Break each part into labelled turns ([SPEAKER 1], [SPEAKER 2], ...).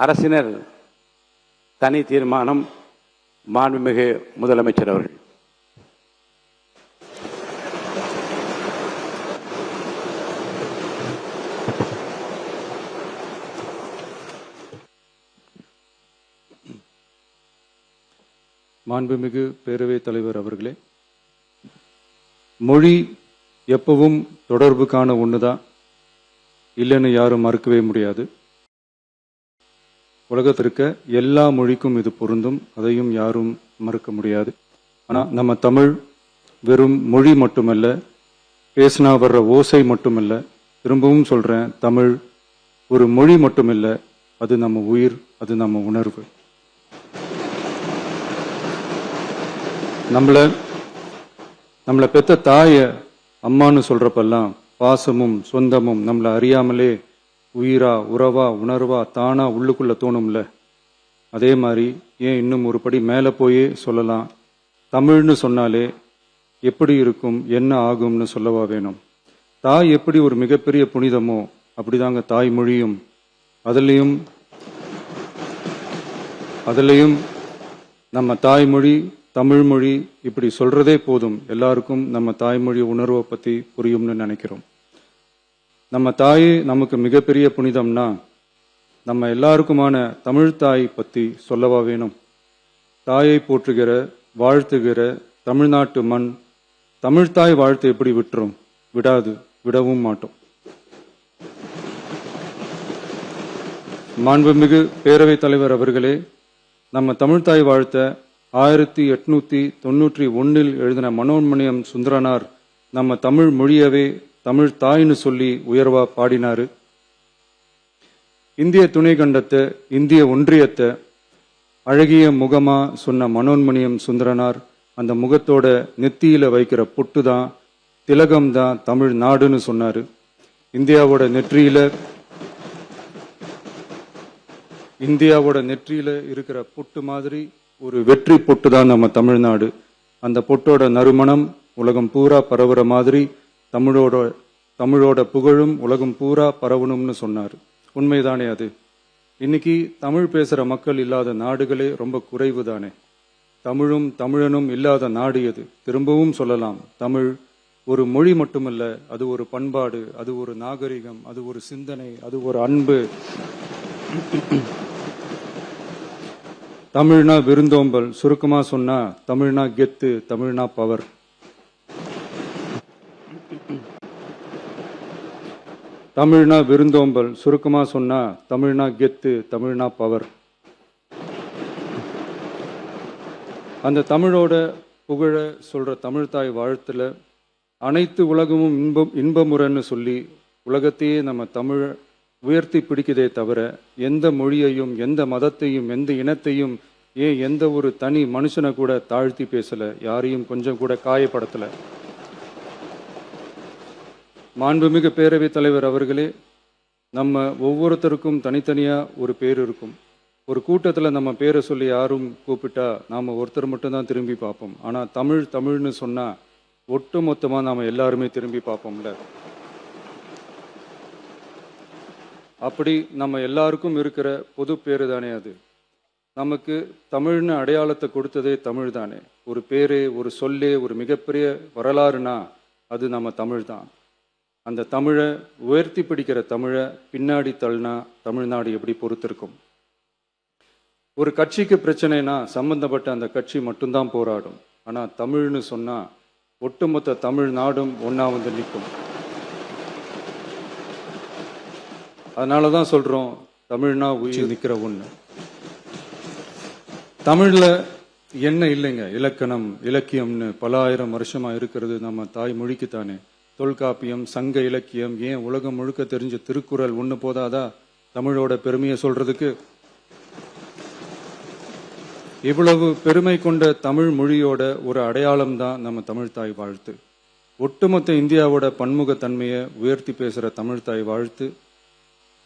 [SPEAKER 1] அரசினர் தனி தீர்மானம். மாண்புமிகு முதலமைச்சர் அவர்கள்.
[SPEAKER 2] மாண்புமிகு பேரவைத் தலைவர் அவர்களே, மொழி எப்பவும் தொடர்புக்கான ஒண்ணுதான், இல்லைன்னு யாரும் மறுக்கவே முடியாது. உலகத்திற்க எல்லா மொழிக்கும் இது பொருந்தும், அதையும் யாரும் மறுக்க முடியாது. ஆனால் நம்ம தமிழ் வெறும் மொழி மட்டுமல்ல, பேசினா வர்ற ஓசை மட்டுமல்ல, திரும்பவும் சொல்றேன், தமிழ் ஒரு மொழி மட்டுமில்ல, அது நம்ம உயிர், அது நம்ம உணர்வு. நம்மளை பெத்த தாய அம்மான்னு சொல்றப்பெல்லாம் பாசமும் சொந்தமும் நம்மளை அறியாமலே உயிரா உறவா உணர்வா தானா உள்ளுக்குள்ள தோணும்ல. அதே மாதிரி ஏன் இன்னும் ஒரு படி மேலே போயே சொல்லலாம், தமிழ்னு சொன்னாலே எப்படி இருக்கும், என்ன ஆகும்னு சொல்லவா வேணும். தாய் எப்படி ஒரு மிகப்பெரிய புனிதமோ அப்படிதாங்க தாய்மொழியும். அதுலேயும் நம்ம தாய்மொழி தமிழ் மொழி இப்படி சொல்றதே போதும், எல்லாருக்கும் நம்ம தாய்மொழி உணர்வை பத்தி புரியும்னு நினைக்கிறோம். நம்ம தாயே நமக்கு மிகப்பெரிய புனிதம்னா நம்ம எல்லாருக்குமான தமிழ் தாய் பத்தி சொல்லவா வேணும். தாயை போற்றுகிற வாழ்த்துகிற தமிழ்நாட்டு மண் தமிழ்தாய் வாழ்த்து எப்படி விட்டுரும்? விடாது, விடவும் மாட்டோம். மாண்புமிகு பேரவைத் தலைவர் அவர்களே, நம்ம தமிழ்தாய் வாழ்த்த 1891 எழுதின மனோன்மணியம் சுந்தரனார் நம்ம தமிழ் மொழியவே தமிழ் தாய்னு சொல்லி உயர்வா பாடினாரு. இந்திய துணை கண்டத்தை இந்திய ஒன்றியத்தை அழகிய முகமா சொன்ன மனோன்மணியம் சுந்தரனார் அந்த முகத்தோட நெத்தியில வைக்கிற பொட்டு தான் திலகம் தான் தமிழ் நாடுன்னு சொன்னாரு. இந்தியாவோட நெற்றியில இருக்கிற பொட்டு மாதிரி ஒரு வெற்றி பொட்டு தான் நம்ம தமிழ்நாடு. அந்த பொட்டோட நறுமணம் உலகம் பூரா பரவுற மாதிரி தமிழோட புகழும் உலகம் பூரா பரவணும்னு சொன்னார். உண்மைதானே அது? இன்னைக்கு தமிழ் பேசுற மக்கள் இல்லாத நாடுகளே ரொம்ப குறைவு தானே. தமிழும் தமிழனும் இல்லாத நாடு எது? திரும்பவும் சொல்லலாம், தமிழ் ஒரு மொழி மட்டுமல்ல, அது ஒரு பண்பாடு, அது ஒரு நாகரிகம், அது ஒரு சிந்தனை, அது ஒரு அன்பு. தமிழ்னா விருந்தோம்பல், சுருக்கமா சொன்னா தமிழ்னா கெத்து, தமிழ்னா பவர். தமிழ்னா விருந்தோம்பல், சுருக்கமா சொன்னா தமிழ்னா கெத்து, தமிழ்னா பவர். அந்த தமிழோட புகழ சொல்ற தமிழ்தாய் வாழ்த்துல அனைத்து உலகமும் இன்பமுறன்னு சொல்லி உலகத்தையே நம்ம தமிழ உயர்த்தி பிடிக்குதே தவிர எந்த மொழியையும் எந்த மதத்தையும் எந்த இனத்தையும் ஏன் எந்த ஒரு தனி மனுஷனை கூட தாழ்த்தி பேசல, யாரையும் கொஞ்சம் கூட காயப்படுத்தல. மாண்புமிகு பேரவைத் தலைவர் அவர்களே, நம்ம ஒவ்வொருத்தருக்கும் தனித்தனியா ஒரு பேர் இருக்கும். ஒரு கூட்டத்தில் நம்ம பேரை சொல்லி யாரும் கூப்பிட்டா நாம ஒருத்தர் மட்டும்தான் திரும்பி பார்ப்போம். ஆனா தமிழ்னு சொன்னா ஒட்டு மொத்தமா நாம எல்லாருமே திரும்பி பார்ப்போம்ல. அப்படி நம்ம எல்லாருக்கும் இருக்கிற பொது பேரு தானே அது. நமக்கு தமிழ்னு அடையாளத்தை கொடுத்ததே தமிழ் தானே. ஒரு பேரு, ஒரு சொல்லே, ஒரு மிகப்பெரிய வரலாறுனா அது நம்ம தமிழ் தான். அந்த தமிழை உயர்த்தி பிடிக்கிற தமிழை பின்னாடி தள்ளினா தமிழ்நாடு எப்படி பொறுத்திருக்கும்? ஒரு கட்சிக்கு பிரச்சனைனா சம்பந்தப்பட்ட அந்த கட்சி மட்டும்தான் போராடும். ஆனா தமிழ்னு சொன்னா ஒட்டுமொத்த தமிழ்நாடும் ஒன்னா வந்து நிற்கும். அதனாலதான் சொல்றோம், தமிழ்னா உயிர் நிற்கிற ஒண்ணு. தமிழ்ல என்ன இல்லைங்க, இலக்கணம் இலக்கியம்னு பல ஆயிரம் வருஷமா இருக்கிறது நம்ம தாய் மொழிக்குத்தானே. தொல்காப்பியம், சங்க இலக்கியம், ஏன் உலகம் முழுக்க தெரிஞ்ச திருக்குறள் ஒண்ணு போதாதா தமிழோட பெருமையை சொல்றதுக்கு? இவ்வளவு பெருமை கொண்ட தமிழ் மொழியோட ஒரு அடையாளம் தான் நம்ம தமிழ்தாய் வாழ்த்து. ஒட்டுமொத்த இந்தியாவோட பன்முகத்தன்மையை உயர்த்தி பேசுற தமிழ்தாய் வாழ்த்து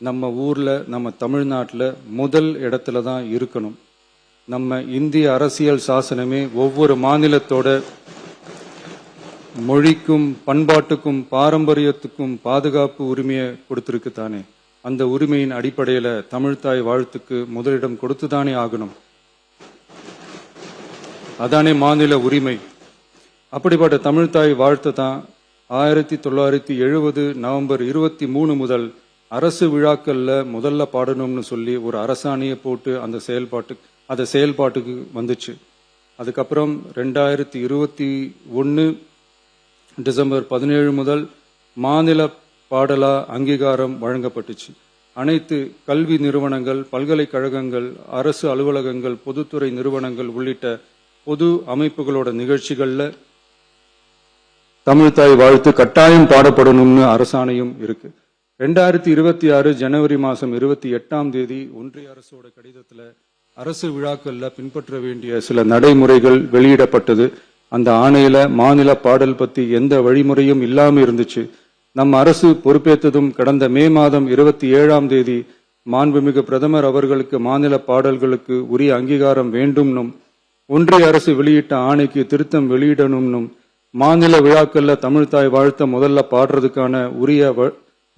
[SPEAKER 2] நம்ம ஊர்ல, நம்ம தமிழ்நாட்டில் முதல் இடத்துல தான் இருக்கணும். நம்ம இந்திய அரசியல் சாசனமே ஒவ்வொரு மாநிலத்தோட மொழிக்கும் பண்பாட்டுக்கும் பாரம்பரியத்துக்கும் பாதுகாப்பு உரிமையை கொடுத்திருக்கு தானே. அந்த உரிமையின் அடிப்படையில் தமிழ்த்தாய் வாழ்த்துக்கு முதலிடம் கொடுத்துதானே ஆகணும். அதானே மாநில உரிமை. அப்படிப்பட்ட தமிழ்த்தாய் வாழ்த்து தான் 1970 நவம்பர் 23 முதல் அரசு விழாக்கள்ல முதல்ல பாடணும்னு சொல்லி ஒரு அரசாணையை போட்டு அந்த செயல்பாட்டுக்கு வந்துச்சு. அதுக்கப்புறம் 2021 டிசம்பர் 17 முதல் மாநில பாடலா அங்கீகாரம் வழங்கப்பட்டுச்சு. அனைத்து கல்வி நிறுவனங்கள், பல்கலைக்கழகங்கள், அரசு அலுவலகங்கள், பொதுத்துறை நிறுவனங்கள் உள்ளிட்ட பொது அமைப்புகளோட நிகழ்ச்சிகள்ல தமிழ்த்தாய் வாழ்த்து கட்டாயம் பாடப்படணும்னு அரசாணையும் இருக்கு. 2026 ஜனவரி மாதம் 28 ஒன்றிய அரசோட கடிதத்துல அரசு விழாக்கள்ல பின்பற்ற வேண்டிய சில நடைமுறைகள் வெளியிடப்பட்டது. அந்த ஆணையில மாநில பாடல் பத்தி எந்த வழிமுறையும் இல்லாம இருந்துச்சு. நம் அரசு பொறுப்பேற்றதும் கடந்த மே மாதம் 27 மாண்புமிகு பிரதமர் அவர்களுக்கு மாநில பாடல்களுக்கு உரிய அங்கீகாரம் வேண்டும்னும், ஒன்றிய அரசு வெளியிட்ட ஆணைக்கு திருத்தம் வெளியிடணும்னும், மாநில விழாக்கள்ல தமிழ்த்தாய் வாழ்த்த முதல்ல பாடுறதுக்கான உரிய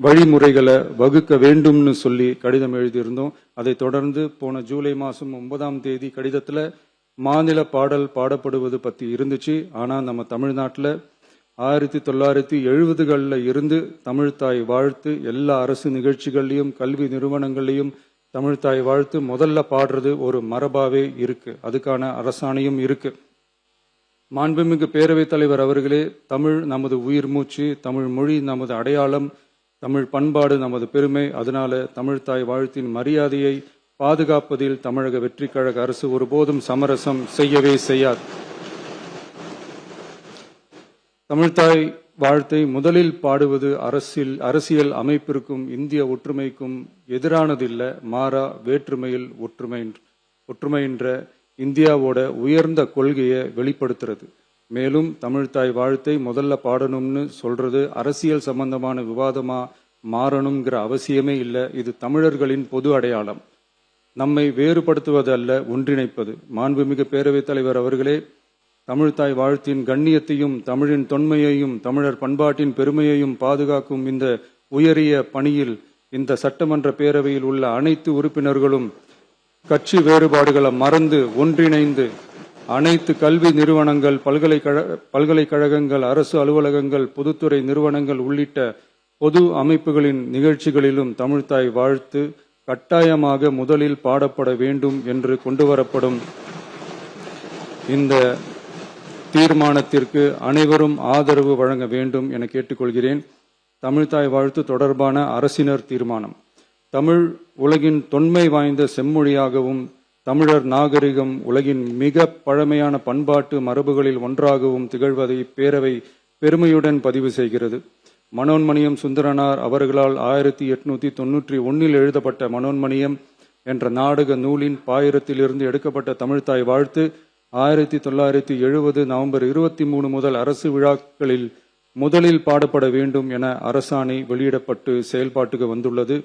[SPEAKER 2] வழிமுறைகளை வகுக்க வேண்டும்னு சொல்லி கடிதம் எழுதியிருந்தோம். அதை தொடர்ந்து போன ஜூலை மாதம் 9 கடிதத்துல மாநில பாடல் பாடப்படுவது பத்தி இருந்துச்சு. ஆனா நம்ம தமிழ்நாட்டில் 1970களில் இருந்து தமிழ்த்தாய் வாழ்த்து எல்லா அரசு நிகழ்ச்சிகள்லையும் கல்வி நிறுவனங்கள்லையும் தமிழ்த்தாய் வாழ்த்து முதல்ல பாடுறது ஒரு மரபாவே இருக்கு. அதுக்கான அரசாணையும் இருக்கு. மாண்புமிகு பேரவைத் தலைவர் அவர்களே, தமிழ் நமது உயிர் மூச்சு, தமிழ் மொழி நமது அடையாளம், தமிழ் பண்பாடு நமது பெருமை. அதனால தமிழ்த்தாய் வாழ்த்தின் மரியாதையை பாதுகாப்பதில் தமிழக வெற்றிக் கழக அரசு ஒருபோதும் சமரசம் செய்யவே செய்யாது. தமிழ்த்தாய் வாழ்த்தை முதலில் பாடுவது அரசியல் அமைப்பிற்கும் இந்திய ஒற்றுமைக்கும் எதிரானதில்லை. மாறா வேற்றுமையில் ஒற்றுமை என்ற இந்தியாவோட உயர்ந்த கொள்கையை வெளிப்படுத்துறது. மேலும் தமிழ்த்தாய் வாழ்த்தை முதல்ல பாடணும்னு சொல்றது அரசியல் சம்பந்தமான விவாதமா மாறணுங்கிற அவசியமே இல்லை. இது தமிழர்களின் பொது அடையாளம். நம்மை வேறுபடுத்துவது அல்ல, ஒன்றிணைப்பது. மாண்புமிகு பேரவைத் தலைவர் அவர்களே, தமிழ்த்தாய் வாழ்த்தின் கண்ணியத்தையும் தமிழின் தொன்மையையும் தமிழர் பண்பாட்டின் பெருமையையும் பாதுகாக்கும் இந்த உயரிய பணியில் இந்த சட்டமன்ற பேரவையில் உள்ள அனைத்து உறுப்பினர்களும் கட்சி வேறுபாடுகளை மறந்து ஒன்றிணைந்து அனைத்து கல்வி நிறுவனங்கள், பல்கலைக்கழகங்கள், அரசு அலுவலகங்கள், பொதுத்துறை நிறுவனங்கள் உள்ளிட்ட பொது அமைப்புகளின் நிகழ்ச்சிகளிலும் தமிழ்த்தாய் வாழ்த்து கட்டாயமாக முதலில் பாடப்பட வேண்டும் என்று கொண்டுவரப்படும் இந்த தீர்மானத்திற்கு அனைவரும் ஆதரவு வழங்க வேண்டும் என கேட்டுக்கொள்கிறேன். தமிழ்த்தாய் வாழ்த்து தொடர்பான அரசினர் தீர்மானம். தமிழ் உலகின் தொன்மை வாய்ந்த செம்மொழியாகவும் தமிழர் நாகரிகம் உலகின் மிக பழமையான பண்பாட்டு மரபுகளில் ஒன்றாகவும் திகழ்வதை பேரவை பெருமையுடன் பதிவு செய்கிறது. மனோன்மணியம் சுந்தரனார் அவர்களால் 1891 எழுதப்பட்ட மனோன்மணியம் என்ற நாடக நூலின் பாயிரத்திலிருந்து எடுக்கப்பட்ட தமிழ்த்தாய் வாழ்த்து 1970 நவம்பர் 23 முதல் அரசு விழாக்களில் முதலில் பாடப்பட வேண்டும் என அரசாணை வெளியிடப்பட்டு செயல்பாட்டுக்கு வந்துள்ளது.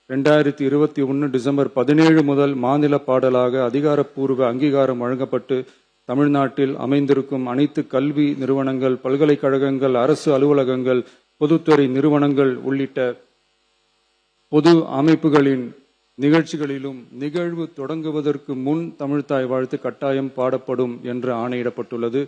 [SPEAKER 2] 2021 டிசம்பர் 17 முதல் மாநில பாடலாக அதிகாரப்பூர்வ அங்கீகாரம் வழங்கப்பட்டு தமிழ்நாட்டில் அமைந்திருக்கும் அனைத்து கல்வி நிறுவனங்கள், பல்கலைக்கழகங்கள், அரசு அலுவலகங்கள், பொதுத்துறை நிறுவனங்கள் உள்ளிட்ட பொது அமைப்புகளின் நிகழ்ச்சிகளிலும் நிகழ்வு தொடங்குவதற்கு முன் தமிழ்த்தாய் வாழ்த்து கட்டாயம் பாடப்படும் என்று ஆணையிடப்பட்டுள்ளது.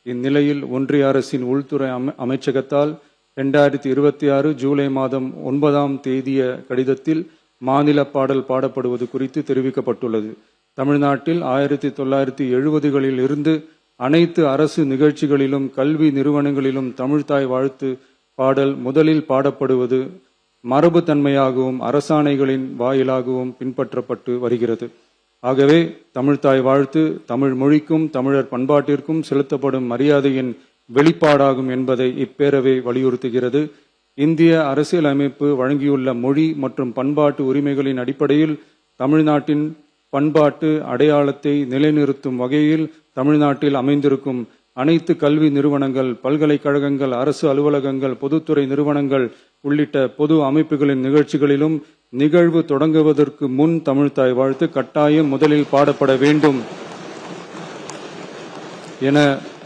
[SPEAKER 2] இந்நிலையில் ஒன்றிய அரசின் உள்துறை அமைச்சகத்தால் 2026 ஜூலை மாதம் 9 கடிதத்தில் மாநில பாடல் பாடப்படுவது குறித்து தெரிவிக்கப்பட்டுள்ளது. தமிழ்நாட்டில் 1970களில் இருந்து அனைத்து அரசு நிகழ்ச்சிகளிலும் கல்வி நிறுவனங்களிலும் தமிழ்த்தாய் வாழ்த்து பாடல் முதலில் பாடப்படுவது மரபு தன்மையாகவும் அரசாணைகளின் வாயிலாகவும் பின்பற்றப்பட்டு வருகிறது. ஆகவே தமிழ்த்தாய் வாழ்த்து தமிழ் மொழிக்கும் தமிழர் பண்பாட்டிற்கும் செலுத்தப்படும் மரியாதையின் வெளிப்பாடாகும் என்பதை இப்பேரவை வலியுறுத்துகிறது. இந்திய அரசியலமைப்பு வழங்கியுள்ள மொழி மற்றும் பண்பாட்டு உரிமைகளின் அடிப்படையில் தமிழ்நாட்டின் பண்பாட்டு அடையாளத்தை நிலைநிறுத்தும் வகையில் தமிழ்நாட்டில் அமைந்திருக்கும் அனைத்து கல்வி நிறுவனங்கள், பல்கலைக்கழகங்கள், அரசு அலுவலகங்கள், பொதுத்துறை நிறுவனங்கள் உள்ளிட்ட பொது அமைப்புகளின் நிகழ்ச்சிகளிலும் நிகழ்வு தொடங்குவதற்கு முன் தமிழ்த்தாய் வாழ்த்து கட்டாயம் முதலில் பாடப்பட வேண்டும் என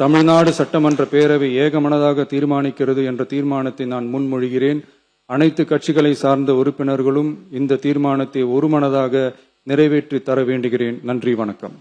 [SPEAKER 2] தமிழ்நாடு சட்டமன்ற பேரவை ஏகமனதாக தீர்மானிக்கிறது என்ற தீர்மானத்தை நான் முன்மொழிகிறேன். அனைத்து கட்சிகளை சார்ந்த உறுப்பினர்களும் இந்த தீர்மானத்தை ஒருமனதாக நிறைவேற்றி தர வேண்டுகிறேன். நன்றி, வணக்கம்.